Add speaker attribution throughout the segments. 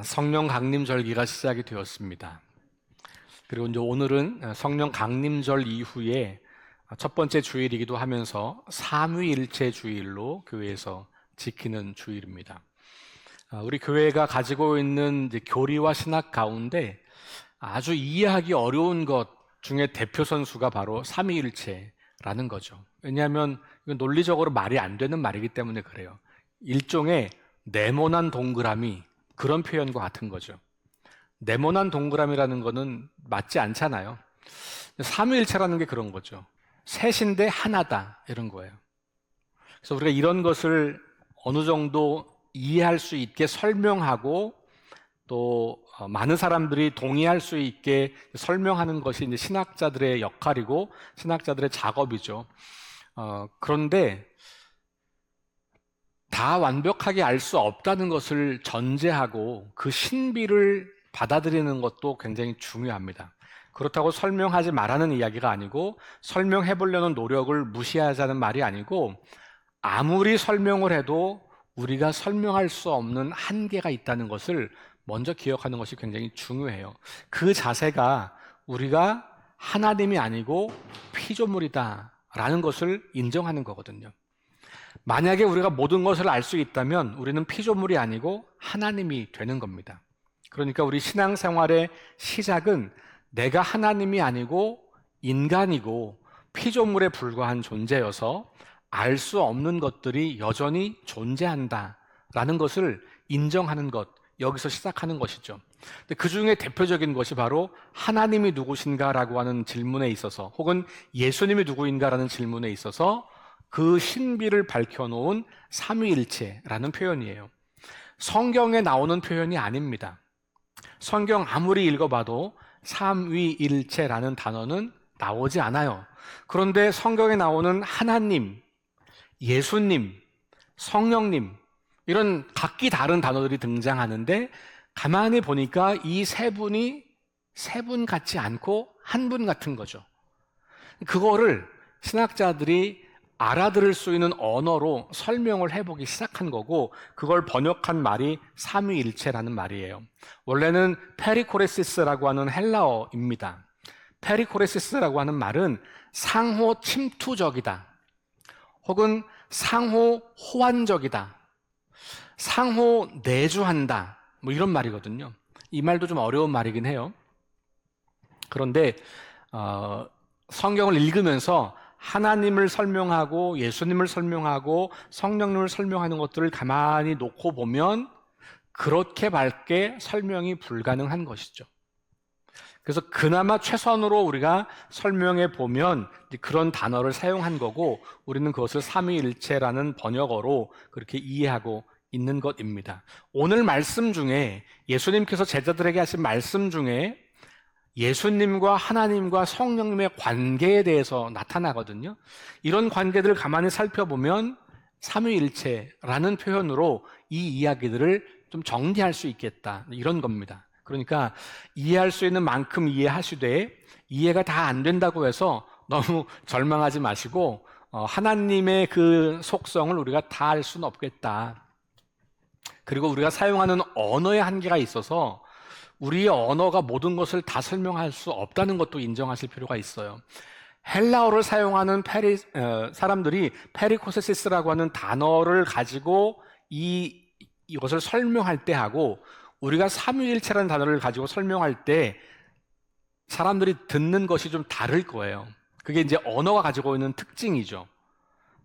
Speaker 1: 성령 강림절기가 시작이 되었습니다. 그리고 이제 오늘은 성령 강림절 이후에 첫 번째 주일이기도 하면서 삼위일체 주일로 교회에서 지키는 주일입니다. 우리 교회가 가지고 있는 이제 교리와 신학 가운데 아주 이해하기 어려운 것 중에 대표 선수가 바로 삼위일체라는 거죠. 왜냐하면 이건 논리적으로 말이 안 되는 말이기 때문에 그래요. 일종의 네모난 동그라미, 그런 표현과 같은 거죠. 네모난 동그라미라는 거는 맞지 않잖아요. 삼위일체라는 게 그런 거죠. 셋인데 하나다, 이런 거예요. 그래서 우리가 이런 것을 어느 정도 이해할 수 있게 설명하고 또 많은 사람들이 동의할 수 있게 설명하는 것이 이제 신학자들의 역할이고 신학자들의 작업이죠. 그런데 다 완벽하게 알 수 없다는 것을 전제하고 그 신비를 받아들이는 것도 굉장히 중요합니다. 그렇다고 설명하지 말라는 이야기가 아니고 설명해 보려는 노력을 무시하자는 말이 아니고 아무리 설명을 해도 우리가 설명할 수 없는 한계가 있다는 것을 먼저 기억하는 것이 굉장히 중요해요. 그 자세가 우리가 하나님이 아니고 피조물이다라는 것을 인정하는 거거든요. 만약에 우리가 모든 것을 알 수 있다면 우리는 피조물이 아니고 하나님이 되는 겁니다. 그러니까 우리 신앙생활의 시작은 내가 하나님이 아니고 인간이고 피조물에 불과한 존재여서 알 수 없는 것들이 여전히 존재한다라는 것을 인정하는 것, 여기서 시작하는 것이죠. 그 중에 대표적인 것이 바로 하나님이 누구신가라고 하는 질문에 있어서 혹은 예수님이 누구인가라는 질문에 있어서 그 신비를 밝혀놓은 삼위일체라는 표현이에요. 성경에 나오는 표현이 아닙니다. 성경 아무리 읽어봐도 삼위일체라는 단어는 나오지 않아요. 그런데 성경에 나오는 하나님, 예수님, 성령님 이런 각기 다른 단어들이 등장하는데 가만히 보니까 이 세 분이 세 분 같지 않고 한 분 같은 거죠. 그거를 신학자들이 알아들을 수 있는 언어로 설명을 해보기 시작한 거고 그걸 번역한 말이 삼위일체라는 말이에요. 원래는 페리코레시스라고 하는 헬라어입니다. 페리코레시스라고 하는 말은 상호 침투적이다 혹은 상호 호환적이다, 상호 내주한다 뭐 이런 말이거든요. 이 말도 좀 어려운 말이긴 해요. 그런데 성경을 읽으면서 하나님을 설명하고 예수님을 설명하고 성령님을 설명하는 것들을 가만히 놓고 보면 그렇게 밝게 설명이 불가능한 것이죠. 그래서 그나마 최선으로 우리가 설명해 보면 그런 단어를 사용한 거고 우리는 그것을 삼위일체라는 번역어로 그렇게 이해하고 있는 것입니다. 오늘 말씀 중에 예수님께서 제자들에게 하신 말씀 중에 예수님과 하나님과 성령님의 관계에 대해서 나타나거든요. 이런 관계들을 가만히 살펴보면 삼위일체라는 표현으로 이 이야기들을 좀 정리할 수 있겠다, 이런 겁니다. 그러니까 이해할 수 있는 만큼 이해하시되 이해가 다 안 된다고 해서 너무 절망하지 마시고 하나님의 그 속성을 우리가 다 알 수는 없겠다. 그리고 우리가 사용하는 언어의 한계가 있어서 우리의 언어가 모든 것을 다 설명할 수 없다는 것도 인정하실 필요가 있어요. 헬라어를 사용하는 사람들이 페리코세시스라고 하는 단어를 가지고 이것을 설명할 때 하고 우리가 삼위일체라는 단어를 가지고 설명할 때 사람들이 듣는 것이 좀 다를 거예요. 그게 이제 언어가 가지고 있는 특징이죠.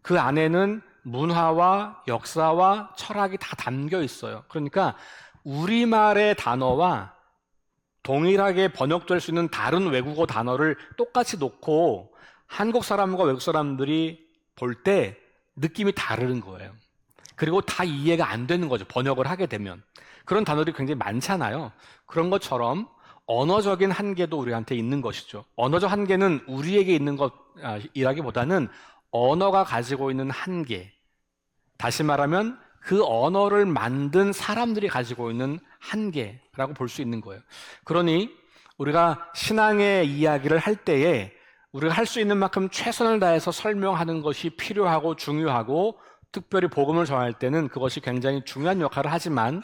Speaker 1: 그 안에는 문화와 역사와 철학이 다 담겨 있어요. 그러니까 우리말의 단어와 동일하게 번역될 수 있는 다른 외국어 단어를 똑같이 놓고 한국 사람과 외국 사람들이 볼 때 느낌이 다른 거예요. 그리고 다 이해가 안 되는 거죠. 번역을 하게 되면. 그런 단어들이 굉장히 많잖아요. 그런 것처럼 언어적인 한계도 우리한테 있는 것이죠. 언어적 한계는 우리에게 있는 것이라기보다는 언어가 가지고 있는 한계, 다시 말하면 그 언어를 만든 사람들이 가지고 있는 한계라고 볼 수 있는 거예요. 그러니 우리가 신앙의 이야기를 할 때에 우리가 할 수 있는 만큼 최선을 다해서 설명하는 것이 필요하고 중요하고 특별히 복음을 전할 때는 그것이 굉장히 중요한 역할을 하지만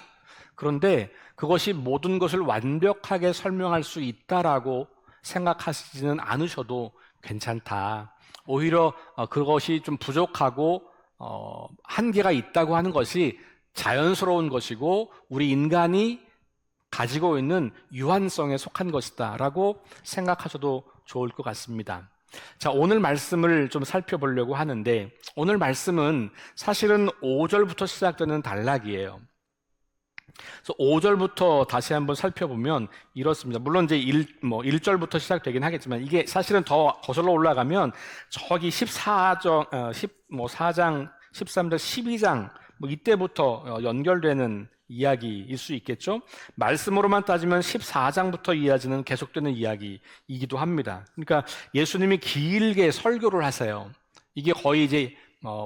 Speaker 1: 그런데 그것이 모든 것을 완벽하게 설명할 수 있다라고 생각하시지는 않으셔도 괜찮다. 오히려 그것이 좀 부족하고 한계가 있다고 하는 것이 자연스러운 것이고 우리 인간이 가지고 있는 유한성에 속한 것이다 라고 생각하셔도 좋을 것 같습니다. 자, 오늘 말씀을 좀 살펴보려고 하는데 오늘 말씀은 사실은 5절부터 시작되는 단락이에요. 그래서 5절부터 다시 한번 살펴보면 이렇습니다. 물론 이제 1절부터 시작되긴 하겠지만 이게 사실은 더 거슬러 올라가면 저기 14장, 4장, 13절, 12장 이때부터 연결되는 이야기일 수 있겠죠. 말씀으로만 따지면 14장부터 이어지는 계속되는 이야기이기도 합니다. 그러니까 예수님이 길게 설교를 하세요. 이게 거의 이제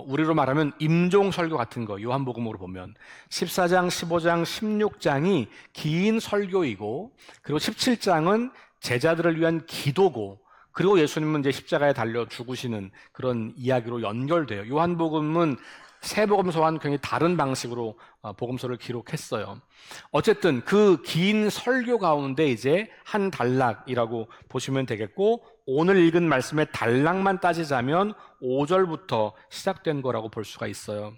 Speaker 1: 우리로 말하면 임종 설교 같은 거, 요한복음으로 보면 14장, 15장, 16장이 긴 설교이고 그리고 17장은 제자들을 위한 기도고 그리고 예수님은 이제 십자가에 달려 죽으시는 그런 이야기로 연결돼요. 요한복음은 세 복음서와는 굉장히 다른 방식으로 복음서를 기록했어요. 어쨌든 그 긴 설교 가운데 이제 한 단락이라고 보시면 되겠고 오늘 읽은 말씀의 단락만 따지자면 5절부터 시작된 거라고 볼 수가 있어요.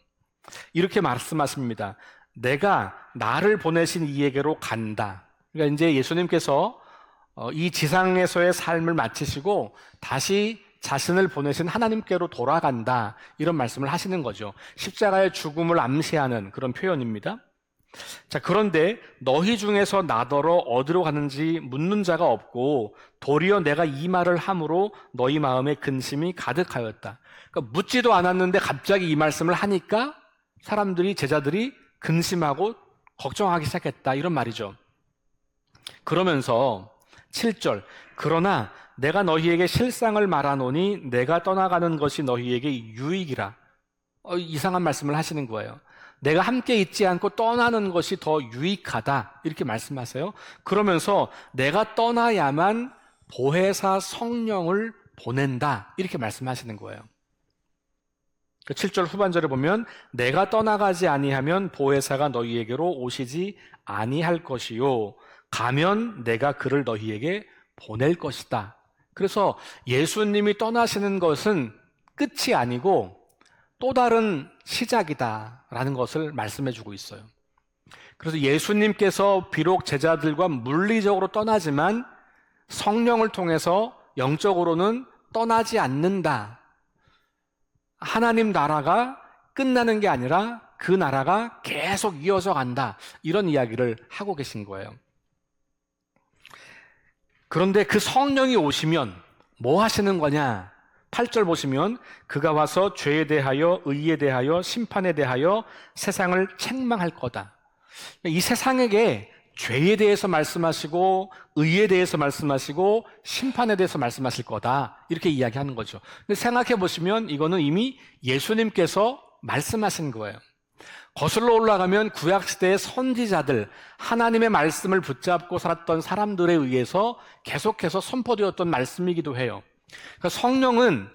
Speaker 1: 이렇게 말씀하십니다. 내가 나를 보내신 이에게로 간다. 그러니까 이제 예수님께서 이 지상에서의 삶을 마치시고 다시 자신을 보내신 하나님께로 돌아간다. 이런 말씀을 하시는 거죠. 십자가의 죽음을 암시하는 그런 표현입니다. 자, 그런데 너희 중에서 나더러 어디로 가는지 묻는 자가 없고 도리어 내가 이 말을 함으로 너희 마음에 근심이 가득하였다. 그러니까 묻지도 않았는데 갑자기 이 말씀을 하니까 사람들이, 제자들이 근심하고 걱정하기 시작했다. 이런 말이죠. 그러면서 7절, 그러나 내가 너희에게 실상을 말하노니 내가 떠나가는 것이 너희에게 유익이라. 이상한 말씀을 하시는 거예요. 내가 함께 있지 않고 떠나는 것이 더 유익하다. 이렇게 말씀하세요. 그러면서 내가 떠나야만 보혜사 성령을 보낸다. 이렇게 말씀하시는 거예요. 7절 후반절에 보면 내가 떠나가지 아니하면 보혜사가 너희에게로 오시지 아니할 것이요 가면 내가 그를 너희에게 보낼 것이다. 그래서 예수님이 떠나시는 것은 끝이 아니고 또 다른 시작이다라는 것을 말씀해 주고 있어요. 그래서 예수님께서 비록 제자들과 물리적으로 떠나지만 성령을 통해서 영적으로는 떠나지 않는다. 하나님 나라가 끝나는 게 아니라 그 나라가 계속 이어져 간다. 이런 이야기를 하고 계신 거예요. 그런데 그 성령이 오시면 뭐 하시는 거냐? 8절 보시면 그가 와서 죄에 대하여 의에 대하여 심판에 대하여 세상을 책망할 거다. 이 세상에게 죄에 대해서 말씀하시고 의에 대해서 말씀하시고 심판에 대해서 말씀하실 거다. 이렇게 이야기하는 거죠. 근데 생각해 보시면 이거는 이미 예수님께서 말씀하신 거예요. 거슬러 올라가면 구약시대의 선지자들, 하나님의 말씀을 붙잡고 살았던 사람들에 의해서 계속해서 선포되었던 말씀이기도 해요. 그러니까 성령은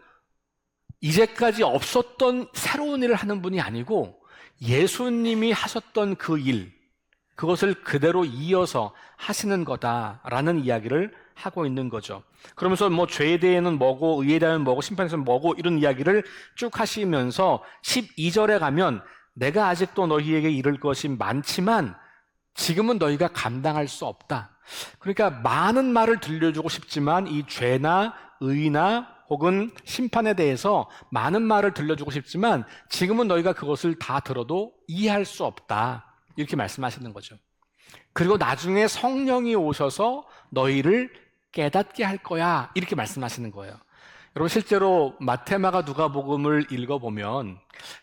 Speaker 1: 이제까지 없었던 새로운 일을 하는 분이 아니고 예수님이 하셨던 그 일, 그것을 그대로 이어서 하시는 거다라는 이야기를 하고 있는 거죠. 그러면서 뭐 죄에 대해서는 뭐고 의에 대해서는 뭐고 심판에 대해서는 뭐고 이런 이야기를 쭉 하시면서 12절에 가면 내가 아직도 너희에게 이를 것이 많지만 지금은 너희가 감당할 수 없다. 그러니까 많은 말을 들려주고 싶지만 이 죄나 의나 혹은 심판에 대해서 많은 말을 들려주고 싶지만 지금은 너희가 그것을 다 들어도 이해할 수 없다. 이렇게 말씀하시는 거죠. 그리고 나중에 성령이 오셔서 너희를 깨닫게 할 거야. 이렇게 말씀하시는 거예요. 여러분 실제로 마태마가 누가복음을 읽어보면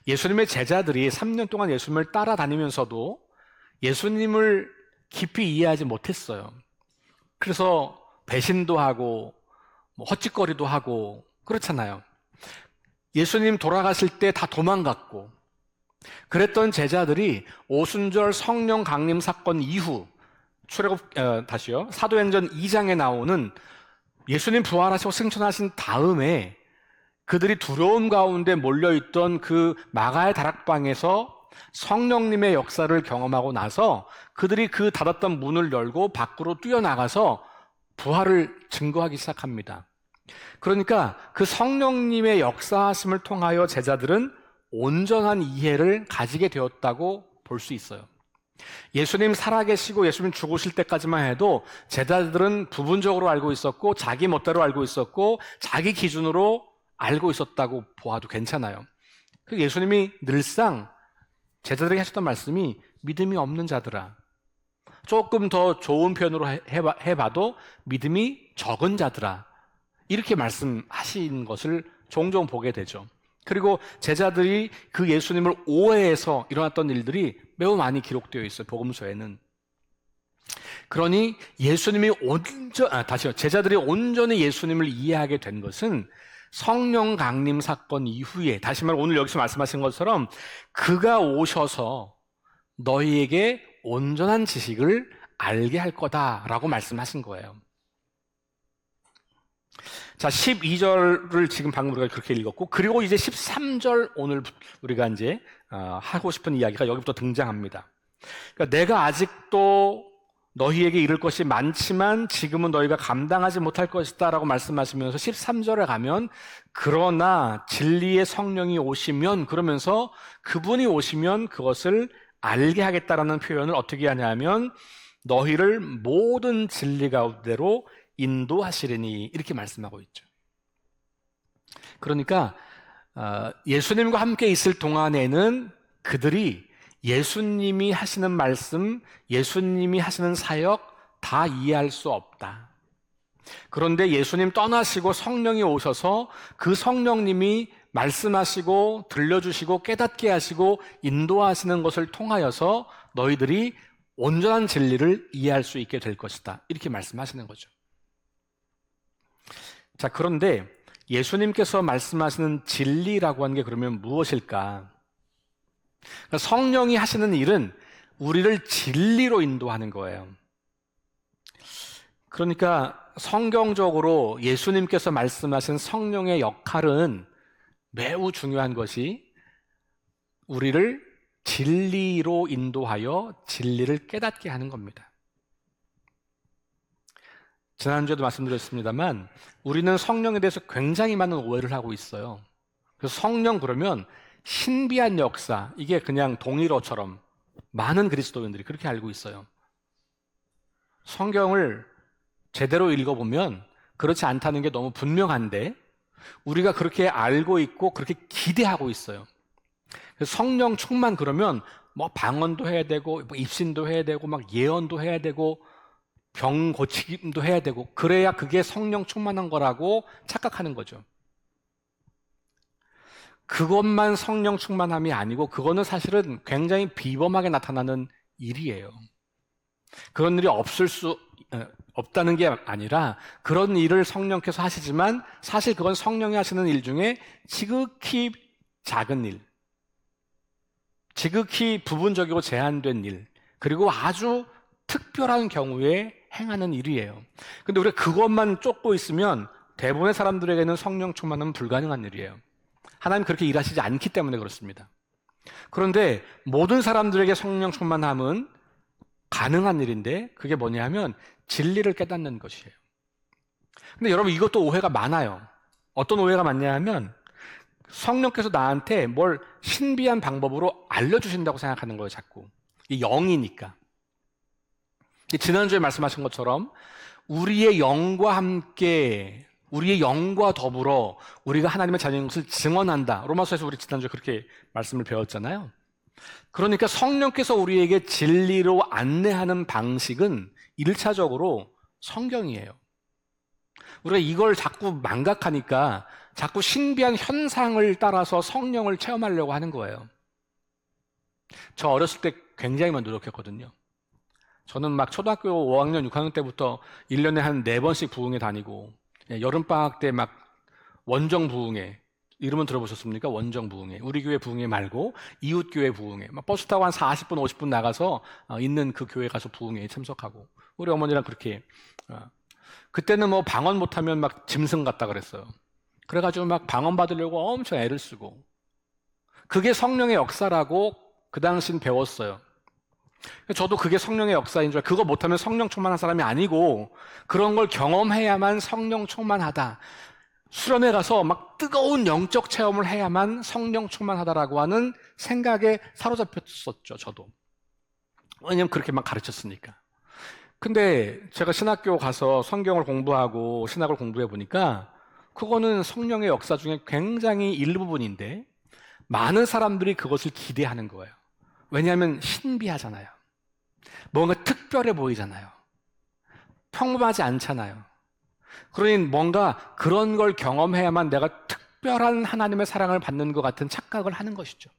Speaker 1: 예수님의 제자들이 3년 동안 예수님을 따라다니면서도 예수님을 깊이 이해하지 못했어요. 그래서 배신도 하고 헛짓거리도 하고 그렇잖아요. 예수님 돌아가실 때 다 도망갔고 그랬던 제자들이 오순절 성령 강림 사건 이후 사도행전 2장에 나오는 예수님 부활하시고 승천하신 다음에 그들이 두려움 가운데 몰려있던 그 마가의 다락방에서 성령님의 역사를 경험하고 나서 그들이 그 닫았던 문을 열고 밖으로 뛰어나가서 부활을 증거하기 시작합니다. 그러니까 그 성령님의 역사하심을 통하여 제자들은 온전한 이해를 가지게 되었다고 볼 수 있어요. 예수님 살아계시고 예수님 죽으실 때까지만 해도 제자들은 부분적으로 알고 있었고 자기 멋대로 알고 있었고 자기 기준으로 알고 있었다고 보아도 괜찮아요. 그 예수님이 늘상 제자들에게 하셨던 말씀이 믿음이 없는 자들아, 조금 더 좋은 표현으로 해봐도 믿음이 적은 자들아, 이렇게 말씀하신 것을 종종 보게 되죠. 그리고 제자들이 그 예수님을 오해해서 일어났던 일들이 매우 많이 기록되어 있어요, 복음서에는. 그러니 제자들이 온전히 예수님을 이해하게 된 것은 성령 강림 사건 이후에, 다시 말해 오늘 여기서 말씀하신 것처럼 그가 오셔서 너희에게 온전한 지식을 알게 할 거다라고 말씀하신 거예요. 자, 12절을 지금 방금 우리가 그렇게 읽었고, 그리고 이제 13절 오늘 우리가 이제 하고 싶은 이야기가 여기부터 등장합니다. 그러니까 내가 아직도 너희에게 이를 것이 많지만 지금은 너희가 감당하지 못할 것이다 라고 말씀하시면서 13절에 가면 그러나 진리의 성령이 오시면, 그러면서 그분이 오시면 그것을 알게 하겠다라는 표현을 어떻게 하냐면 너희를 모든 진리 가운데로 인도하시리니, 이렇게 말씀하고 있죠. 그러니까 예수님과 함께 있을 동안에는 그들이 예수님이 하시는 말씀, 예수님이 하시는 사역 다 이해할 수 없다. 그런데 예수님 떠나시고 성령이 오셔서 그 성령님이 말씀하시고 들려주시고 깨닫게 하시고 인도하시는 것을 통하여서 너희들이 온전한 진리를 이해할 수 있게 될 것이다, 이렇게 말씀하시는 거죠. 자, 그런데 예수님께서 말씀하시는 진리라고 하는 게 그러면 무엇일까? 그러니까 성령이 하시는 일은 우리를 진리로 인도하는 거예요. 그러니까 성경적으로 예수님께서 말씀하신 성령의 역할은 매우 중요한 것이 우리를 진리로 인도하여 진리를 깨닫게 하는 겁니다. 지난주에도 말씀드렸습니다만 우리는 성령에 대해서 굉장히 많은 오해를 하고 있어요. 그래서 성령 그러면 신비한 역사, 이게 그냥 동일어처럼 많은 그리스도인들이 그렇게 알고 있어요. 성경을 제대로 읽어보면 그렇지 않다는 게 너무 분명한데 우리가 그렇게 알고 있고 그렇게 기대하고 있어요. 그래서 성령 충만 그러면 뭐 방언도 해야 되고 뭐 입신도 해야 되고 막 예언도 해야 되고 병 고치기도 해야 되고, 그래야 그게 성령 충만한 거라고 착각하는 거죠. 그것만 성령 충만함이 아니고 그거는 사실은 굉장히 비범하게 나타나는 일이에요. 그런 일이 없다는 게 아니라 그런 일을 성령께서 하시지만 사실 그건 성령이 하시는 일 중에 지극히 작은 일, 지극히 부분적이고 제한된 일, 그리고 아주 특별한 경우에 행하는 일이에요. 근데 우리가 그것만 쫓고 있으면 대부분의 사람들에게는 성령 충만은 불가능한 일이에요. 하나님 그렇게 일하시지 않기 때문에 그렇습니다. 그런데 모든 사람들에게 성령 충만함은 가능한 일인데 그게 뭐냐 하면 진리를 깨닫는 것이에요. 근데 여러분 이것도 오해가 많아요. 어떤 오해가 많냐 하면 성령께서 나한테 뭘 신비한 방법으로 알려주신다고 생각하는 거예요, 자꾸. 이 영이니까. 지난주에 말씀하신 것처럼 우리의 영과 함께, 우리의 영과 더불어 우리가 하나님의 자녀인 것을 증언한다. 로마서에서 우리 지난주에 그렇게 말씀을 배웠잖아요. 그러니까 성령께서 우리에게 진리로 안내하는 방식은 1차적으로 성경이에요. 우리가 이걸 자꾸 망각하니까 자꾸 신비한 현상을 따라서 성령을 체험하려고 하는 거예요. 저 어렸을 때 굉장히 많이 노력했거든요. 저는 막 초등학교 5학년, 6학년 때부터 1년에 한 4번씩 부흥회 다니고, 여름방학 때 막 원정 부흥회, 이름은 들어보셨습니까? 원정 부흥회. 우리 교회 부흥회 말고 이웃교회 부흥회. 막 버스 타고 한 40분, 50분 나가서 있는 그 교회 가서 부흥회에 참석하고, 우리 어머니랑 그렇게. 그때는 뭐 방언 못하면 막 짐승 같다 그랬어요. 그래가지고 막 방언 받으려고 엄청 애를 쓰고, 그게 성령의 역사라고 그 당시엔 배웠어요. 저도 그게 성령의 역사인 줄 알고, 그거 못하면 성령 충만한 사람이 아니고 그런 걸 경험해야만 성령 충만하다. 수련회 가서 막 뜨거운 영적 체험을 해야만 성령 충만하다라고 하는 생각에 사로잡혔었죠, 저도. 왜냐면 그렇게 막 가르쳤으니까. 근데 제가 신학교 가서 성경을 공부하고 신학을 공부해 보니까 그거는 성령의 역사 중에 굉장히 일부분인데 많은 사람들이 그것을 기대하는 거예요. 왜냐하면 신비하잖아요. 뭔가 특별해 보이잖아요. 평범하지 않잖아요. 그러니 뭔가 그런 걸 경험해야만 내가 특별한 하나님의 사랑을 받는 것 같은 착각을 하는 것이죠.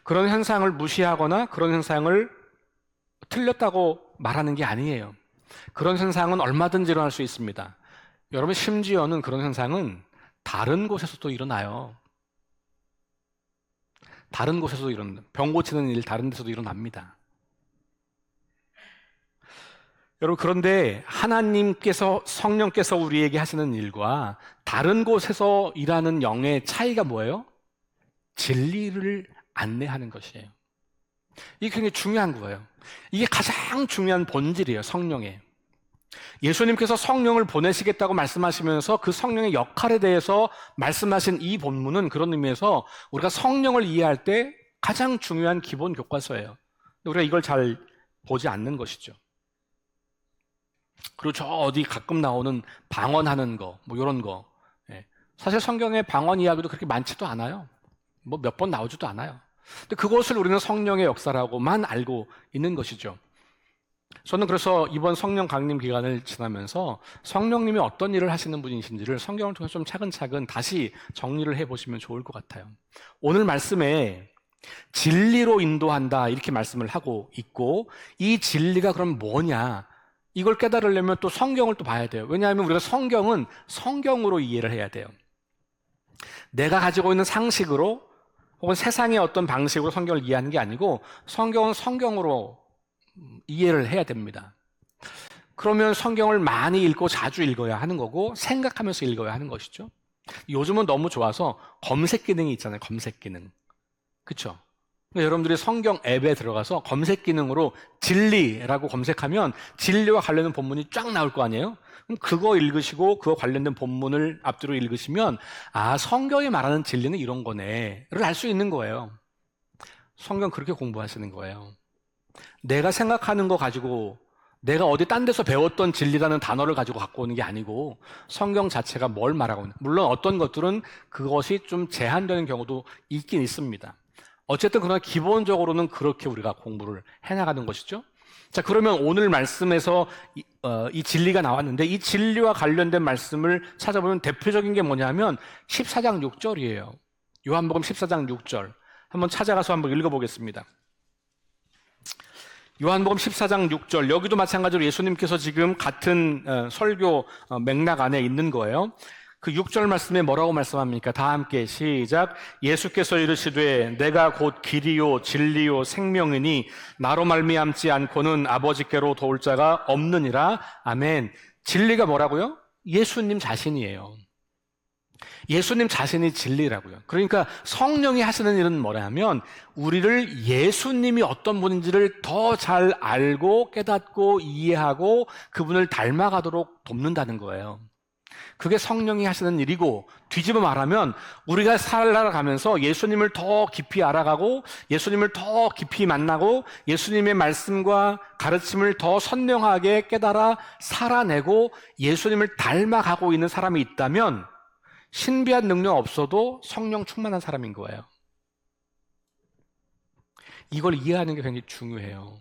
Speaker 1: 그런 현상을 무시하거나 그런 현상을 틀렸다고 말하는 게 아니에요. 그런 현상은 얼마든지 일어날 수 있습니다. 여러분, 심지어는 그런 현상은 다른 곳에서도 일어나요. 다른 곳에서도 일어납니다. 병 고치는 일 다른 데서도 일어납니다. 여러분, 그런데 하나님께서, 성령께서 우리에게 하시는 일과 다른 곳에서 일하는 영의 차이가 뭐예요? 진리를 안내하는 것이에요. 이게 굉장히 중요한 거예요. 이게 가장 중요한 본질이에요, 성령의. 예수님께서 성령을 보내시겠다고 말씀하시면서 그 성령의 역할에 대해서 말씀하신 이 본문은 그런 의미에서 우리가 성령을 이해할 때 가장 중요한 기본 교과서예요. 우리가 이걸 잘 보지 않는 것이죠. 그리고 저 어디 가끔 나오는 방언하는 거, 뭐 이런 거. 사실 성경에 방언 이야기도 그렇게 많지도 않아요. 뭐 몇 번 나오지도 않아요. 근데 그것을 우리는 성령의 역사라고만 알고 있는 것이죠. 저는 그래서 이번 성령 강림 기간을 지나면서 성령님이 어떤 일을 하시는 분이신지를 성경을 통해서 좀 차근차근 다시 정리를 해보시면 좋을 것 같아요. 오늘 말씀에 진리로 인도한다 이렇게 말씀을 하고 있고, 이 진리가 그럼 뭐냐, 이걸 깨달으려면 또 성경을 또 봐야 돼요. 왜냐하면 우리가 성경은 성경으로 이해를 해야 돼요. 내가 가지고 있는 상식으로 혹은 세상의 어떤 방식으로 성경을 이해하는 게 아니고 성경은 성경으로 이해를 해야 됩니다. 그러면 성경을 많이 읽고 자주 읽어야 하는 거고 생각하면서 읽어야 하는 것이죠. 요즘은 너무 좋아서 검색 기능이 있잖아요. 검색 기능. 그렇죠? 그러니까 여러분들이 성경 앱에 들어가서 검색 기능으로 진리라고 검색하면 진리와 관련된 본문이 쫙 나올 거 아니에요? 그럼 그거 읽으시고 그거 관련된 본문을 앞뒤로 읽으시면 아, 성경이 말하는 진리는 이런 거네를 알 수 있는 거예요. 성경 그렇게 공부하시는 거예요. 내가 생각하는 거 가지고 내가 어디 딴 데서 배웠던 진리라는 단어를 가지고 갖고 오는 게 아니고 성경 자체가 뭘 말하고 있는, 물론 어떤 것들은 그것이 좀 제한되는 경우도 있긴 있습니다. 어쨌든 그러나 기본적으로는 그렇게 우리가 공부를 해나가는 것이죠. 자, 그러면 오늘 말씀에서 이 진리가 나왔는데 이 진리와 관련된 말씀을 찾아보면 대표적인 게 뭐냐면 14장 6절이에요. 요한복음 14장 6절. 한번 찾아가서 한번 읽어보겠습니다. 요한복음 14장 6절. 여기도 마찬가지로 예수님께서 지금 같은 설교 맥락 안에 있는 거예요. 그 6절 말씀에 뭐라고 말씀합니까? 다 함께 시작. 예수께서 이르시되 내가 곧 길이요 진리요 생명이니 나로 말미암지 않고는 아버지께로 도울 자가 없느니라. 아멘. 진리가 뭐라고요? 예수님 자신이에요. 예수님 자신이 진리라고요. 그러니까 성령이 하시는 일은 뭐냐면 우리를 예수님이 어떤 분인지를 더 잘 알고 깨닫고 이해하고 그분을 닮아가도록 돕는다는 거예요. 그게 성령이 하시는 일이고, 뒤집어 말하면 우리가 살아가면서 예수님을 더 깊이 알아가고 예수님을 더 깊이 만나고 예수님의 말씀과 가르침을 더 선명하게 깨달아 살아내고 예수님을 닮아가고 있는 사람이 있다면 신비한 능력 없어도 성령 충만한 사람인 거예요. 이걸 이해하는 게 굉장히 중요해요.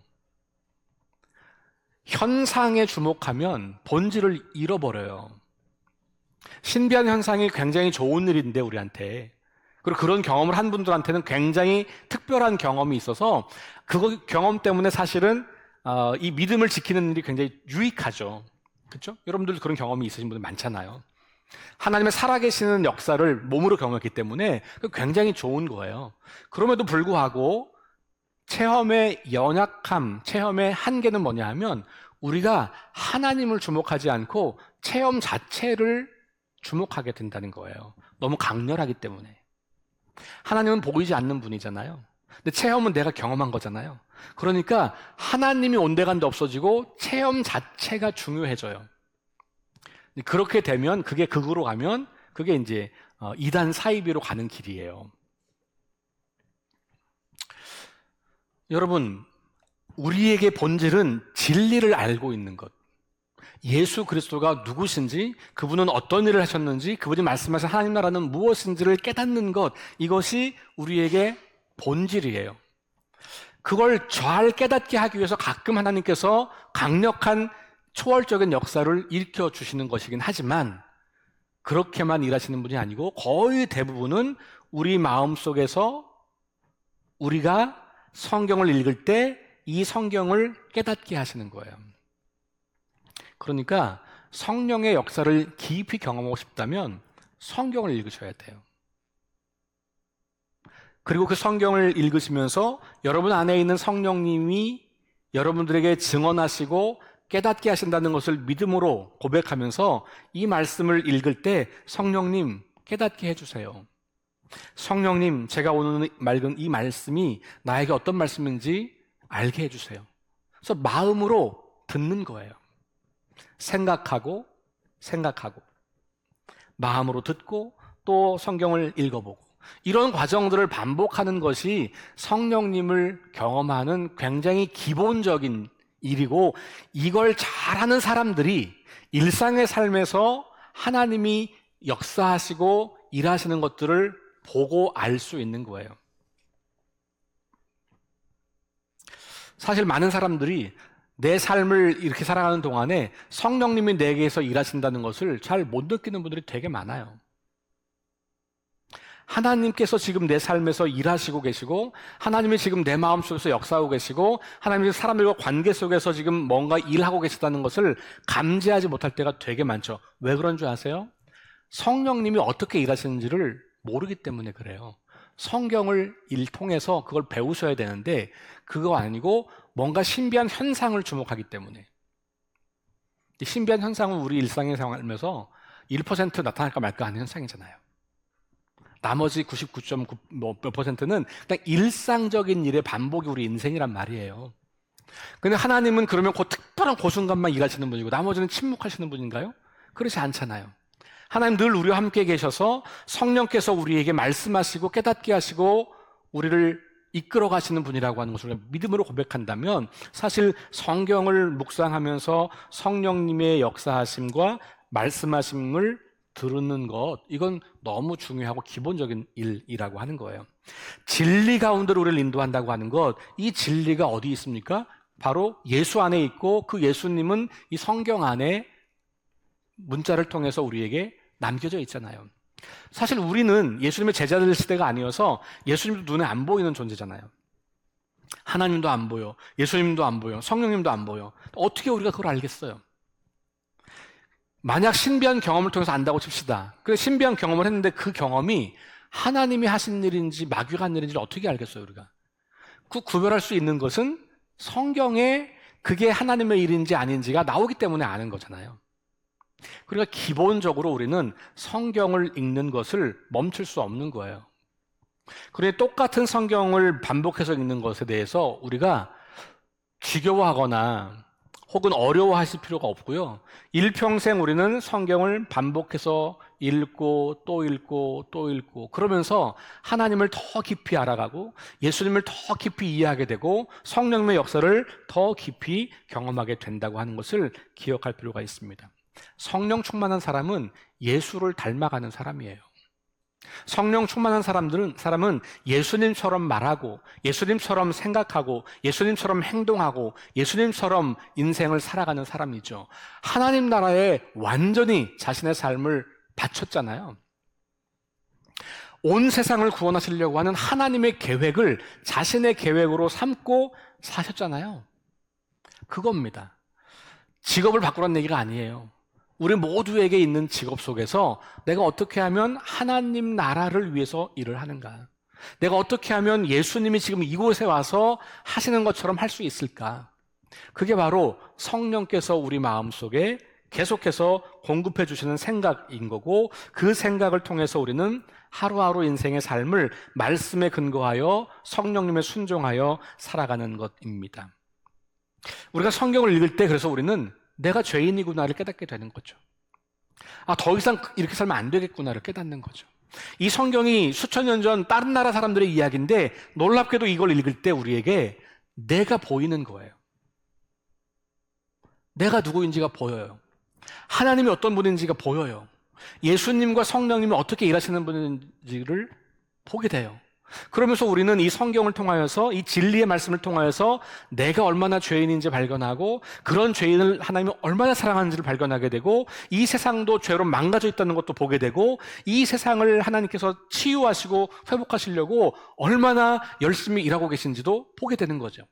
Speaker 1: 현상에 주목하면 본질을 잃어버려요. 신비한 현상이 굉장히 좋은 일인데 우리한테, 그리고 그런 경험을 한 분들한테는 굉장히 특별한 경험이 있어서 그 경험 때문에 사실은 이 믿음을 지키는 일이 굉장히 유익하죠. 그렇죠? 여러분들도 그런 경험이 있으신 분들 많잖아요. 하나님의 살아계시는 역사를 몸으로 경험했기 때문에 굉장히 좋은 거예요. 그럼에도 불구하고 체험의 연약함, 체험의 한계는 뭐냐 하면 우리가 하나님을 주목하지 않고 체험 자체를 주목하게 된다는 거예요. 너무 강렬하기 때문에. 하나님은 보이지 않는 분이잖아요. 근데 체험은 내가 경험한 거잖아요. 그러니까 하나님이 온데간데 없어지고 체험 자체가 중요해져요. 그렇게 되면 그게 극으로 가면 그게 이제 이단 사이비로 가는 길이에요. 여러분, 우리에게 본질은 진리를 알고 있는 것. 예수 그리스도가 누구신지, 그분은 어떤 일을 하셨는지, 그분이 말씀하신 하나님 나라는 무엇인지를 깨닫는 것, 이것이 우리에게 본질이에요. 그걸 잘 깨닫게 하기 위해서 가끔 하나님께서 강력한 초월적인 역사를 일으켜 주시는 것이긴 하지만 그렇게만 일하시는 분이 아니고 거의 대부분은 우리 마음속에서 우리가 성경을 읽을 때 이 성경을 깨닫게 하시는 거예요. 그러니까 성령의 역사를 깊이 경험하고 싶다면 성경을 읽으셔야 돼요. 그리고 그 성경을 읽으시면서 여러분 안에 있는 성령님이 여러분들에게 증언하시고 깨닫게 하신다는 것을 믿음으로 고백하면서 이 말씀을 읽을 때 성령님 깨닫게 해주세요. 성령님, 제가 오늘 읽은 이 말씀이 나에게 어떤 말씀인지 알게 해주세요. 그래서 마음으로 듣는 거예요. 생각하고 마음으로 듣고 또 성경을 읽어보고 이런 과정들을 반복하는 것이 성령님을 경험하는 굉장히 기본적인 일이고, 이걸 잘하는 사람들이 일상의 삶에서 하나님이 역사하시고 일하시는 것들을 보고 알 수 있는 거예요. 사실 많은 사람들이 내 삶을 이렇게 살아가는 동안에 성령님이 내게서 일하신다는 것을 잘 못 느끼는 분들이 되게 많아요. 하나님께서 지금 내 삶에서 일하시고 계시고, 하나님이 지금 내 마음속에서 역사하고 계시고, 하나님이 사람들과 관계 속에서 지금 뭔가 일하고 계시다는 것을 감지하지 못할 때가 되게 많죠. 왜 그런 줄 아세요? 성령님이 어떻게 일하시는지를 모르기 때문에 그래요. 성경을 통해서 그걸 배우셔야 되는데 그거 아니고 뭔가 신비한 현상을 주목하기 때문에. 신비한 현상은 우리 일상의 삶에서 1% 나타날까 말까 하는 현상이잖아요. 나머지 99.9%는 그냥 일상적인 일의 반복이 우리 인생이란 말이에요. 근데 하나님은 그러면 그 특별한 그 순간만 일하시는 분이고 나머지는 침묵하시는 분인가요? 그렇지 않잖아요. 하나님 늘 우리와 함께 계셔서 성령께서 우리에게 말씀하시고 깨닫게 하시고 우리를 이끌어 가시는 분이라고 하는 것을 믿음으로 고백한다면 사실 성경을 묵상하면서 성령님의 역사하심과 말씀하심을 들은 것, 이건 너무 중요하고 기본적인 일이라고 하는 거예요. 진리 가운데로 우리를 인도한다고 하는 것, 이 진리가 어디 있습니까? 바로 예수 안에 있고 그 예수님은 이 성경 안에 문자를 통해서 우리에게 남겨져 있잖아요. 사실 우리는 예수님의 제자들 시대가 아니어서 예수님도 눈에 안 보이는 존재잖아요. 하나님도 안 보여, 예수님도 안 보여, 성령님도 안 보여. 어떻게 우리가 그걸 알겠어요? 만약 신비한 경험을 통해서 안다고 칩시다. 그래서 신비한 경험을 했는데 그 경험이 하나님이 하신 일인지 마귀가 한 일인지 어떻게 알겠어요, 우리가? 그 구별할 수 있는 것은 성경에 그게 하나님의 일인지 아닌지가 나오기 때문에 아는 거잖아요. 그러니까 기본적으로 우리는 성경을 읽는 것을 멈출 수 없는 거예요. 그런데 똑같은 성경을 반복해서 읽는 것에 대해서 우리가 지겨워하거나 혹은 어려워하실 필요가 없고요. 일평생 우리는 성경을 반복해서 읽고 또 읽고 또 읽고 그러면서 하나님을 더 깊이 알아가고 예수님을 더 깊이 이해하게 되고 성령님의 역사를 더 깊이 경험하게 된다고 하는 것을 기억할 필요가 있습니다. 성령 충만한 사람은 예수를 닮아가는 사람이에요. 성령 충만한 사람은 예수님처럼 말하고 예수님처럼 생각하고 예수님처럼 행동하고 예수님처럼 인생을 살아가는 사람이죠. 하나님 나라에 완전히 자신의 삶을 바쳤잖아요. 온 세상을 구원하시려고 하는 하나님의 계획을 자신의 계획으로 삼고 사셨잖아요. 그겁니다. 직업을 바꾸라는 얘기가 아니에요. 우리 모두에게 있는 직업 속에서 내가 어떻게 하면 하나님 나라를 위해서 일을 하는가? 내가 어떻게 하면 예수님이 지금 이곳에 와서 하시는 것처럼 할 수 있을까? 그게 바로 성령께서 우리 마음속에 계속해서 공급해 주시는 생각인 거고, 그 생각을 통해서 우리는 하루하루 인생의 삶을 말씀에 근거하여 성령님에 순종하여 살아가는 것입니다. 우리가 성경을 읽을 때 그래서 우리는 내가 죄인이구나를 깨닫게 되는 거죠. 더 이상 이렇게 살면 안 되겠구나를 깨닫는 거죠. 이 성경이 수천 년 전 다른 나라 사람들의 이야기인데 놀랍게도 이걸 읽을 때 우리에게 내가 보이는 거예요. 내가 누구인지가 보여요. 하나님이 어떤 분인지가 보여요. 예수님과 성령님이 어떻게 일하시는 분인지를 보게 돼요. 그러면서 우리는 이 성경을 통하여서, 이 진리의 말씀을 통하여서 내가 얼마나 죄인인지 발견하고, 그런 죄인을 하나님이 얼마나 사랑하는지를 발견하게 되고, 이 세상도 죄로 망가져 있다는 것도 보게 되고, 이 세상을 하나님께서 치유하시고 회복하시려고 얼마나 열심히 일하고 계신지도 보게 되는 거죠.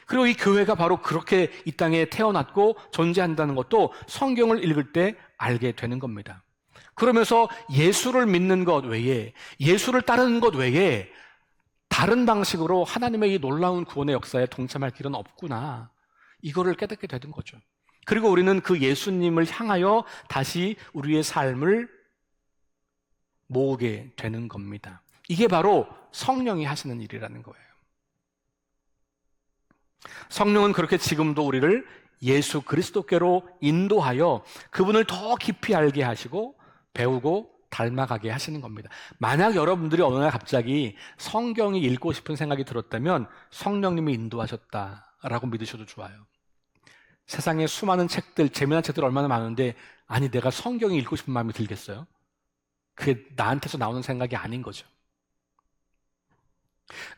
Speaker 1: 그리고 이 교회가 바로 그렇게 이 땅에 태어났고 존재한다는 것도 성경을 읽을 때 알게 되는 겁니다. 그러면서 예수를 믿는 것 외에, 예수를 따르는 것 외에 다른 방식으로 하나님의 이 놀라운 구원의 역사에 동참할 길은 없구나, 이거를 깨닫게 되는 거죠. 그리고 우리는 그 예수님을 향하여 다시 우리의 삶을 모으게 되는 겁니다. 이게 바로 성령이 하시는 일이라는 거예요. 성령은 그렇게 지금도 우리를 예수 그리스도께로 인도하여 그분을 더 깊이 알게 하시고 배우고 닮아가게 하시는 겁니다. 만약 여러분들이 어느 날 갑자기 성경이 읽고 싶은 생각이 들었다면 성령님이 인도하셨다라고 믿으셔도 좋아요. 세상에 수많은 책들, 재미난 책들 얼마나 많은데, 아니 내가 성경이 읽고 싶은 마음이 들겠어요? 그게 나한테서 나오는 생각이 아닌 거죠.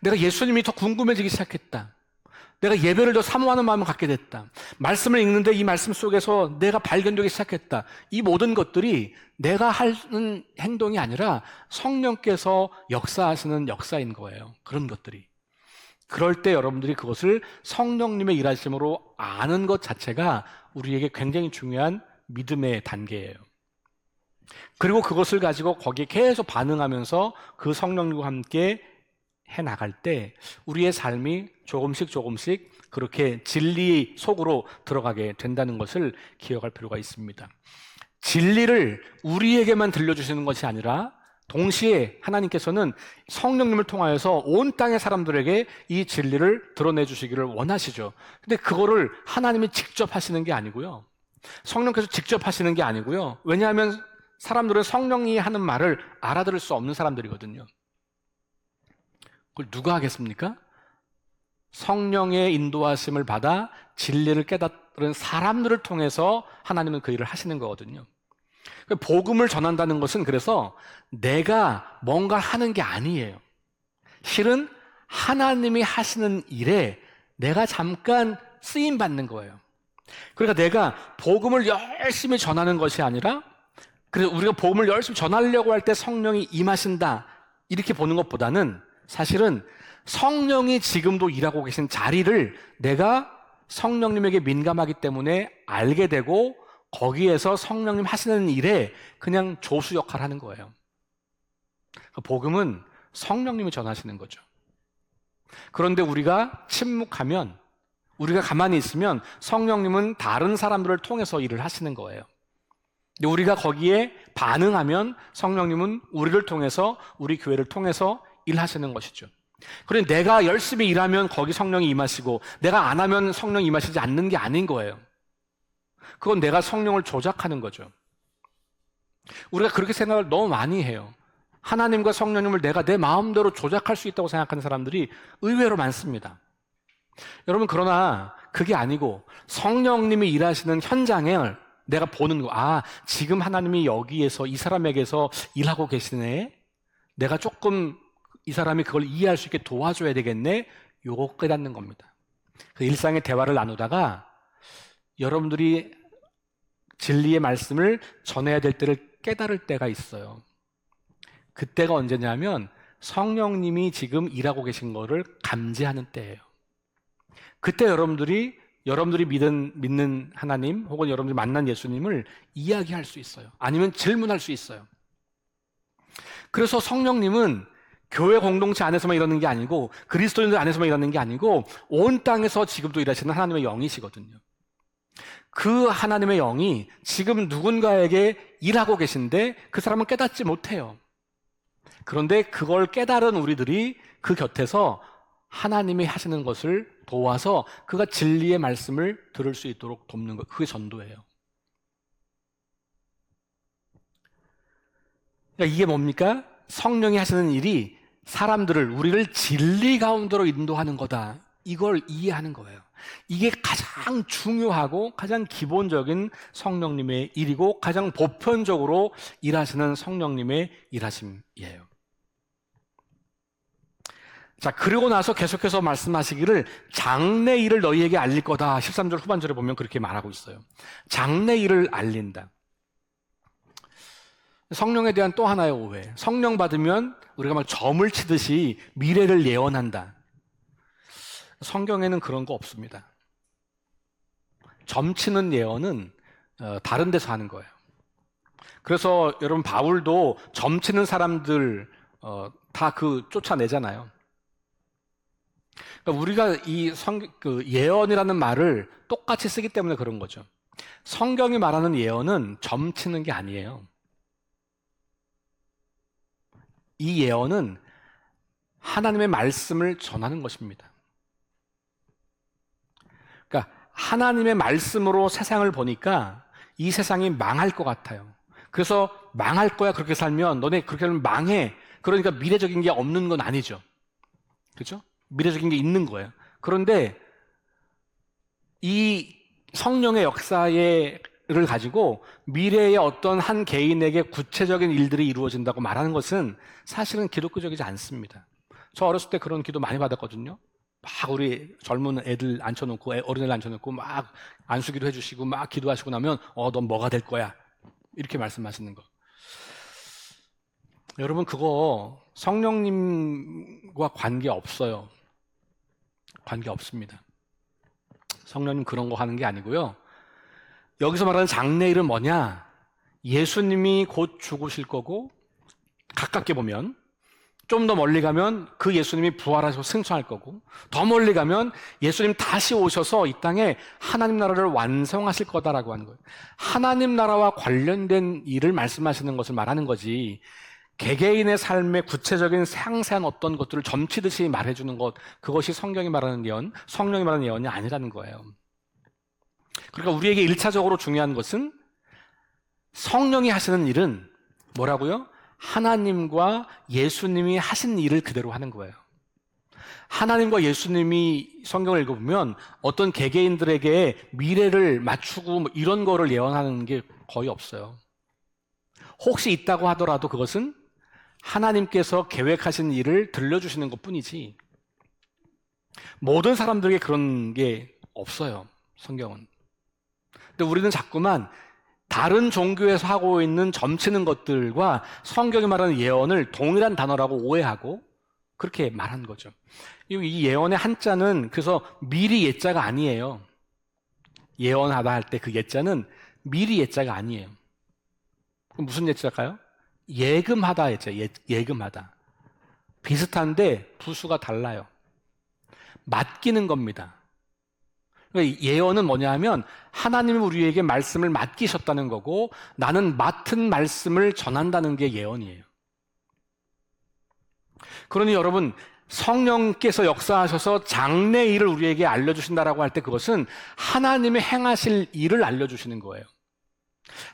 Speaker 1: 내가 예수님이 더 궁금해지기 시작했다. 내가 예배를 더 사모하는 마음을 갖게 됐다. 말씀을 읽는데 이 말씀 속에서 내가 발견되기 시작했다. 이 모든 것들이 내가 하는 행동이 아니라 성령께서 역사하시는 역사인 거예요. 그런 것들이. 그럴 때 여러분들이 그것을 성령님의 일하심으로 아는 것 자체가 우리에게 굉장히 중요한 믿음의 단계예요. 그리고 그것을 가지고 거기에 계속 반응하면서 그 성령님과 함께 해나갈 때 우리의 삶이 조금씩 그렇게 진리 속으로 들어가게 된다는 것을 기억할 필요가 있습니다. 진리를 우리에게만 들려주시는 것이 아니라 동시에 하나님께서는 성령님을 통하여서 온 땅의 사람들에게 이 진리를 드러내 주시기를 원하시죠. 근데 그거를 하나님이 직접 하시는 게 아니고요, 성령께서 직접 하시는 게 아니고요. 왜냐하면 사람들은 성령이 하는 말을 알아들을 수 없는 사람들이거든요. 그걸 누가 하겠습니까? 성령의 인도하심을 받아 진리를 깨닫는 사람들을 통해서 하나님은 그 일을 하시는 거거든요. 복음을 전한다는 것은 그래서 내가 뭔가 하는 게 아니에요. 실은 하나님이 하시는 일에 내가 잠깐 쓰임 받는 거예요. 그러니까 내가 복음을 열심히 전하는 것이 아니라, 그래서 우리가 복음을 열심히 전하려고 할 때 성령이 임하신다 이렇게 보는 것보다는 사실은 성령이 지금도 일하고 계신 자리를 내가 성령님에게 민감하기 때문에 알게 되고 거기에서 성령님 하시는 일에 그냥 조수 역할을 하는 거예요. 복음은 성령님이 전하시는 거죠. 그런데 우리가 침묵하면, 우리가 가만히 있으면 성령님은 다른 사람들을 통해서 일을 하시는 거예요. 근데 우리가 거기에 반응하면 성령님은 우리를 통해서, 우리 교회를 통해서 일하시는 것이죠. 그런데 내가 열심히 일하면 거기 성령이 임하시고 내가 안 하면 성령이 임하시지 않는 게 아닌 거예요. 그건 내가 성령을 조작하는 거죠. 우리가 그렇게 생각을 너무 많이 해요. 하나님과 성령님을 내가 내 마음대로 조작할 수 있다고 생각하는 사람들이 의외로 많습니다. 여러분, 그러나 그게 아니고 성령님이 일하시는 현장을 내가 보는 거, 지금 하나님이 여기에서 이 사람에게서 일하고 계시네, 내가 조금 이 사람이 그걸 이해할 수 있게 도와줘야 되겠네, 요거 깨닫는 겁니다. 그 일상의 대화를 나누다가 여러분들이 진리의 말씀을 전해야 될 때를 깨달을 때가 있어요. 그때가 언제냐면 성령님이 지금 일하고 계신 거를 감지하는 때예요. 그때 여러분들이 믿는 하나님 혹은 여러분들이 만난 예수님을 이야기할 수 있어요. 아니면 질문할 수 있어요. 그래서 성령님은 교회 공동체 안에서만 일하는 게 아니고 그리스도인들 안에서만 일하는 게 아니고 온 땅에서 지금도 일하시는 하나님의 영이시거든요. 그 하나님의 영이 지금 누군가에게 일하고 계신데 그 사람은 깨닫지 못해요. 그런데 그걸 깨달은 우리들이 그 곁에서 하나님이 하시는 것을 도와서 그가 진리의 말씀을 들을 수 있도록 돕는 것, 그게 전도예요. 그러니까 이게 뭡니까? 성령이 하시는 일이 사람들을, 우리를 진리 가운데로 인도하는 거다. 이걸 이해하는 거예요. 이게 가장 중요하고 가장 기본적인 성령님의 일이고 가장 보편적으로 일하시는 성령님의 일하심이에요. 자, 그리고 나서 계속해서 말씀하시기를 장래 일을 너희에게 알릴 거다. 13절 후반절에 보면 그렇게 말하고 있어요. 장래 일을 알린다. 성령에 대한 또 하나의 오해. 성령 받으면 우리가 막 점을 치듯이 미래를 예언한다. 성경에는 그런 거 없습니다. 점 치는 예언은 다른 데서 하는 거예요. 그래서 여러분 바울도 점 치는 사람들 다 쫓아내잖아요. 그러니까 우리가 예언이라는 말을 똑같이 쓰기 때문에 그런 거죠. 성경이 말하는 예언은 점 치는 게 아니에요. 이 예언은 하나님의 말씀을 전하는 것입니다. 그러니까 하나님의 말씀으로 세상을 보니까 이 세상이 망할 것 같아요. 그래서 망할 거야, 그렇게 살면. 너네 그렇게 하면 망해. 그러니까 미래적인 게 없는 건 아니죠. 그렇죠? 미래적인 게 있는 거예요. 그런데 이 성령의 역사를 가지고 미래의 어떤 한 개인에게 구체적인 일들이 이루어진다고 말하는 것은 사실은 기독교적이지 않습니다. 저 어렸을 때 그런 기도 많이 받았거든요. 막 우리 젊은 애들 앉혀놓고, 어린애들 앉혀놓고 막 안수기도 해주시고 막 기도하시고 나면 넌 뭐가 될 거야, 이렇게 말씀하시는 거. 여러분, 그거 성령님과 관계 없어요. 관계 없습니다. 성령님 그런 거 하는 게 아니고요. 여기서 말하는 장래일은 뭐냐? 예수님이 곧 죽으실 거고, 가깝게 보면 좀 더 멀리 가면 그 예수님이 부활하셔서 승천할 거고, 더 멀리 가면 예수님 다시 오셔서 이 땅에 하나님 나라를 완성하실 거다라고 하는 거예요. 하나님 나라와 관련된 일을 말씀하시는 것을 말하는 거지, 개개인의 삶의 구체적인 상세한 어떤 것들을 점치듯이 말해주는 것, 그것이 성경이 말하는 예언, 성령이 말하는 예언이 아니라는 거예요. 그러니까 우리에게 1차적으로 중요한 것은 성령이 하시는 일은 뭐라고요? 하나님과 예수님이 하신 일을 그대로 하는 거예요. 하나님과 예수님이 성경을 읽어보면 어떤 개개인들에게 미래를 맞추고 뭐 이런 거를 예언하는 게 거의 없어요. 혹시 있다고 하더라도 그것은 하나님께서 계획하신 일을 들려주시는 것 뿐이지, 모든 사람들에게 그런 게 없어요, 성경은. 근데 우리는 자꾸만 다른 종교에서 하고 있는 점치는 것들과 성경이 말하는 예언을 동일한 단어라고 오해하고 그렇게 말한 거죠. 이 예언의 한자는 그래서 미리 예자가 아니에요. 예언하다 할 때 그 예자는 미리 예자가 아니에요. 그럼 무슨 예자일까요? 예금하다 예자, 예금하다. 비슷한데 부수가 달라요. 맡기는 겁니다. 그러니까 예언은 뭐냐 하면 하나님이 우리에게 말씀을 맡기셨다는 거고, 나는 맡은 말씀을 전한다는 게 예언이에요. 그러니 여러분, 성령께서 역사하셔서 장래 일을 우리에게 알려주신다라고 할 때 그것은 하나님의 행하실 일을 알려주시는 거예요.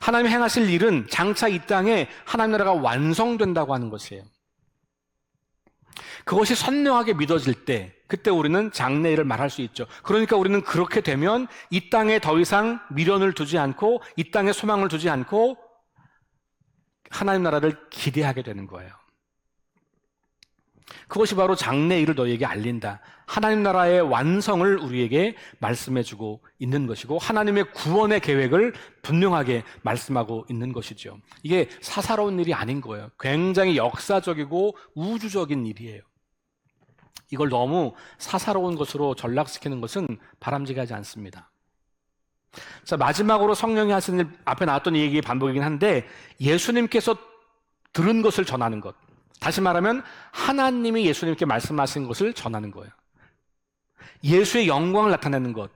Speaker 1: 하나님이 행하실 일은 장차 이 땅에 하나님 나라가 완성된다고 하는 것이에요. 그것이 선명하게 믿어질 때 그때 우리는 장래일을 말할 수 있죠. 그러니까 우리는 그렇게 되면 이 땅에 더 이상 미련을 두지 않고 이 땅에 소망을 두지 않고 하나님 나라를 기대하게 되는 거예요. 그것이 바로 장래일을 너희에게 알린다. 하나님 나라의 완성을 우리에게 말씀해주고 있는 것이고 하나님의 구원의 계획을 분명하게 말씀하고 있는 것이죠. 이게 사사로운 일이 아닌 거예요. 굉장히 역사적이고 우주적인 일이에요. 이걸 너무 사사로운 것으로 전락시키는 것은 바람직하지 않습니다. 자, 마지막으로 성령이 하시는 일, 앞에 나왔던 이 얘기의 반복이긴 한데 예수님께서 들은 것을 전하는 것. 다시 말하면 하나님이 예수님께 말씀하신 것을 전하는 거예요. 예수의 영광을 나타내는 것.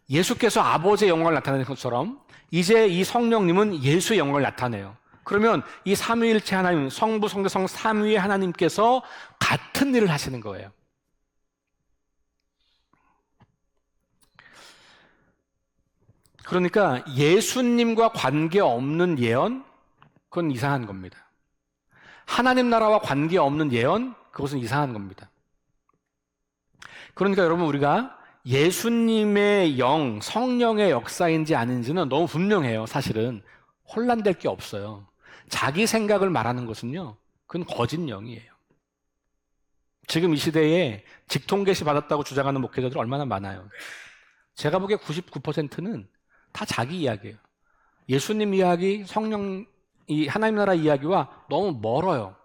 Speaker 1: 예수께서 아버지의 영광을 나타내는 것처럼 이제 이 성령님은 예수의 영광을 나타내요. 그러면 이 삼위일체 하나님, 성부, 성자, 성 삼위의 하나님께서 같은 일을 하시는 거예요. 그러니까 예수님과 관계없는 예언, 그건 이상한 겁니다. 하나님 나라와 관계없는 예언, 그것은 이상한 겁니다. 그러니까 여러분, 우리가 예수님의 영, 성령의 역사인지 아닌지는 너무 분명해요. 사실은 혼란될 게 없어요. 자기 생각을 말하는 것은요, 그건 거짓 영이에요. 지금 이 시대에 직통계시 받았다고 주장하는 목회자들 얼마나 많아요. 제가 보기에 99%는 다 자기 이야기예요. 예수님 이야기, 성령, 이 하나님 나라 이야기와 너무 멀어요.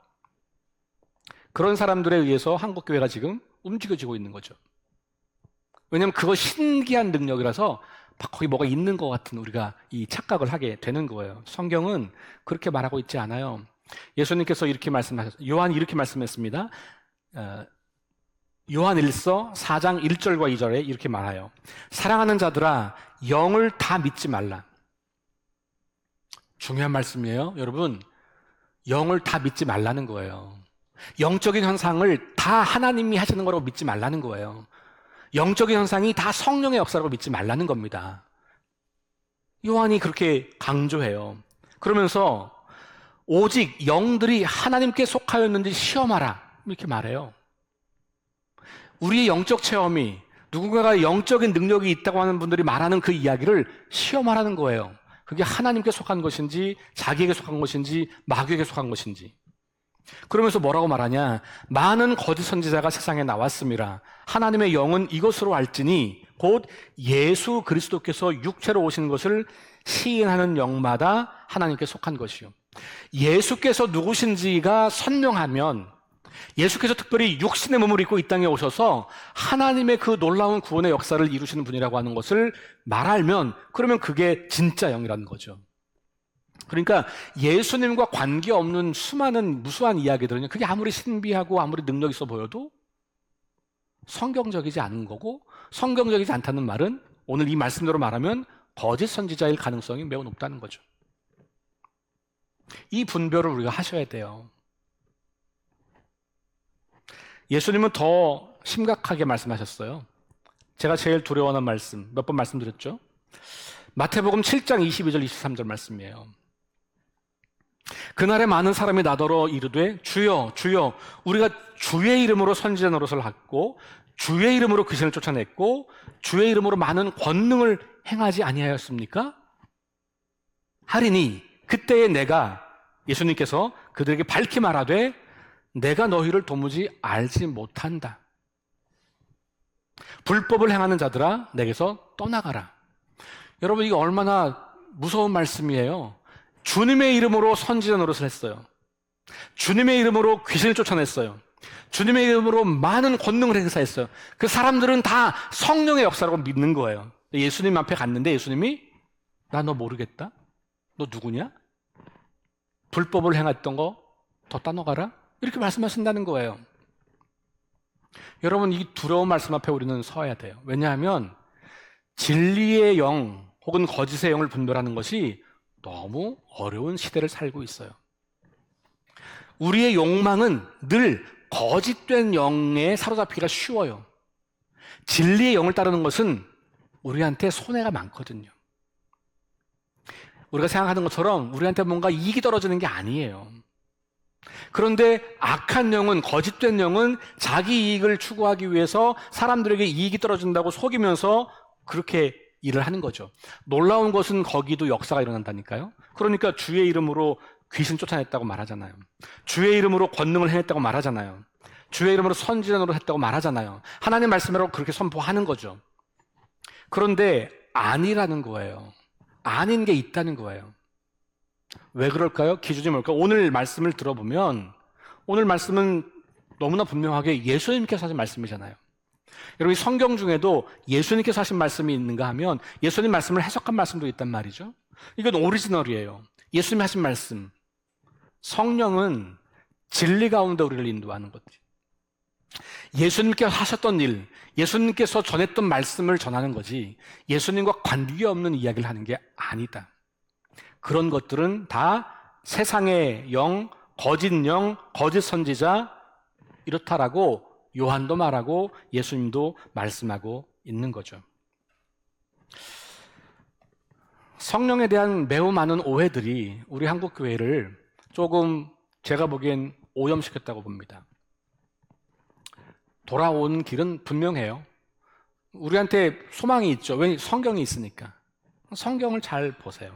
Speaker 1: 그런 사람들에 의해서 한국교회가 지금 움직여지고 있는 거죠. 왜냐하면 그거 신기한 능력이라서 거기 뭐가 있는 것 같은 우리가 이 착각을 하게 되는 거예요. 성경은 그렇게 말하고 있지 않아요. 예수님께서 이렇게 말씀하셨어요. 요한이 이렇게 말씀했습니다. 요한 1서 4장 1절과 2절에 이렇게 말해요. 사랑하는 자들아, 영을 다 믿지 말라. 중요한 말씀이에요. 여러분, 영을 다 믿지 말라는 거예요. 영적인 현상을 다 하나님이 하시는 거라고 믿지 말라는 거예요. 영적인 현상이 다 성령의 역사라고 믿지 말라는 겁니다. 요한이 그렇게 강조해요. 그러면서 오직 영들이 하나님께 속하였는지 시험하라, 이렇게 말해요. 우리의 영적 체험이, 누군가가 영적인 능력이 있다고 하는 분들이 말하는 그 이야기를 시험하라는 거예요. 그게 하나님께 속한 것인지, 자기에게 속한 것인지, 마귀에게 속한 것인지. 그러면서 뭐라고 말하냐? 많은 거짓 선지자가 세상에 나왔습니다. 하나님의 영은 이것으로 알지니 곧 예수 그리스도께서 육체로 오신 것을 시인하는 영마다 하나님께 속한 것이요. 예수께서 누구신지가 선명하면, 예수께서 특별히 육신의 몸을 입고 이 땅에 오셔서 하나님의 그 놀라운 구원의 역사를 이루시는 분이라고 하는 것을 말하면, 그러면 그게 진짜 영이라는 거죠. 그러니까 예수님과 관계없는 수많은 무수한 이야기들은요, 그게 아무리 신비하고 아무리 능력 있어 보여도 성경적이지 않은 거고, 성경적이지 않다는 말은 오늘 이 말씀대로 말하면 거짓 선지자일 가능성이 매우 높다는 거죠. 이 분별을 우리가 하셔야 돼요. 예수님은 더 심각하게 말씀하셨어요. 제가 제일 두려워하는 말씀, 몇 번 말씀드렸죠? 마태복음 7장 22절 23절 말씀이에요. 그날에 많은 사람이 나더러 이르되 주여 주여 우리가 주의 이름으로 선지자 노릇을 했고 주의 이름으로 귀신을 쫓아냈고 주의 이름으로 많은 권능을 행하지 아니하였습니까? 하리니 그때에 내가, 예수님께서 그들에게 밝히 말하되 내가 너희를 도무지 알지 못한다. 불법을 행하는 자들아 내게서 떠나가라. 여러분, 이게 얼마나 무서운 말씀이에요. 주님의 이름으로 선지자 노릇을 했어요. 주님의 이름으로 귀신을 쫓아냈어요. 주님의 이름으로 많은 권능을 행사했어요. 그 사람들은 다 성령의 역사라고 믿는 거예요. 예수님 앞에 갔는데 예수님이 나 너 모르겠다? 너 누구냐? 불법을 행했던 거 더 따놓아가라? 이렇게 말씀하신다는 거예요. 여러분, 이 두려운 말씀 앞에 우리는 서야 돼요. 왜냐하면 진리의 영 혹은 거짓의 영을 분별하는 것이 너무 어려운 시대를 살고 있어요. 우리의 욕망은 늘 거짓된 영에 사로잡히기가 쉬워요. 진리의 영을 따르는 것은 우리한테 손해가 많거든요. 우리가 생각하는 것처럼 우리한테 뭔가 이익이 떨어지는 게 아니에요. 그런데 악한 영은, 거짓된 영은 자기 이익을 추구하기 위해서 사람들에게 이익이 떨어진다고 속이면서 그렇게 일을 하는 거죠. 놀라운 것은 거기도 역사가 일어난다니까요. 그러니까 주의 이름으로 귀신 쫓아냈다고 말하잖아요. 주의 이름으로 권능을 행했다고 말하잖아요. 주의 이름으로 선지자노릇 했다고 말하잖아요. 하나님 말씀으로 그렇게 선포하는 거죠. 그런데 아니라는 거예요. 아닌 게 있다는 거예요. 왜 그럴까요? 기준이 뭘까요? 오늘 말씀을 들어보면, 오늘 말씀은 너무나 분명하게 예수님께서 하신 말씀이잖아요. 여러분, 성경 중에도 예수님께서 하신 말씀이 있는가 하면 예수님 말씀을 해석한 말씀도 있단 말이죠. 이건 오리지널이에요. 예수님이 하신 말씀. 성령은 진리 가운데 우리를 인도하는 거지. 예수님께서 하셨던 일, 예수님께서 전했던 말씀을 전하는 거지 예수님과 관계없는 이야기를 하는 게 아니다. 그런 것들은 다 세상의 영, 거짓 선지자 이렇다라고 요한도 말하고 예수님도 말씀하고 있는 거죠. 성령에 대한 매우 많은 오해들이 우리 한국 교회를 조금 제가 보기엔 오염시켰다고 봅니다. 돌아온 길은 분명해요. 우리한테 소망이 있죠. 왜? 성경이 있으니까. 성경을 잘 보세요.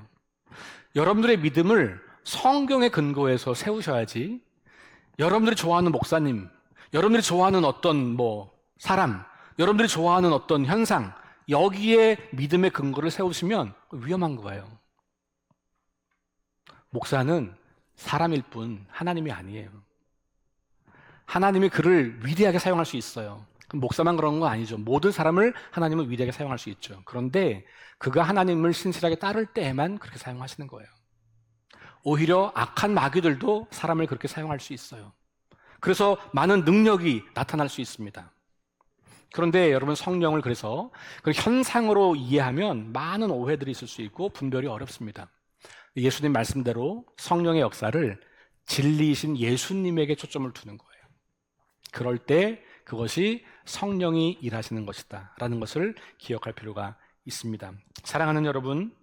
Speaker 1: 여러분들의 믿음을 성경에 근거해서 세우셔야지 여러분들이 좋아하는 목사님, 여러분들이 좋아하는 어떤 사람, 여러분들이 좋아하는 어떤 현상, 여기에 믿음의 근거를 세우시면 위험한 거예요. 목사는 사람일 뿐 하나님이 아니에요. 하나님이 그를 위대하게 사용할 수 있어요. 목사만 그런 건 아니죠. 모든 사람을 하나님은 위대하게 사용할 수 있죠. 그런데 그가 하나님을 신실하게 따를 때에만 그렇게 사용하시는 거예요. 오히려 악한 마귀들도 사람을 그렇게 사용할 수 있어요. 그래서 많은 능력이 나타날 수 있습니다. 그런데 여러분, 성령을 그래서 그 현상으로 이해하면 많은 오해들이 있을 수 있고 분별이 어렵습니다. 예수님 말씀대로 성령의 역사를 진리이신 예수님에게 초점을 두는 거예요. 그럴 때 그것이 성령이 일하시는 것이다 라는 것을 기억할 필요가 있습니다. 사랑하는 여러분,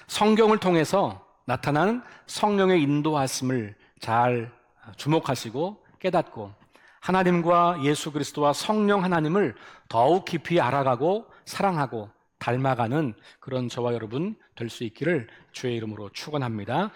Speaker 1: 성경을 통해서 나타나는 성령의 인도하심을 잘 주목하시고 깨닫고 하나님과 예수 그리스도와 성령 하나님을 더욱 깊이 알아가고 사랑하고 닮아가는 그런 저와 여러분 될 수 있기를 주의 이름으로 축원합니다.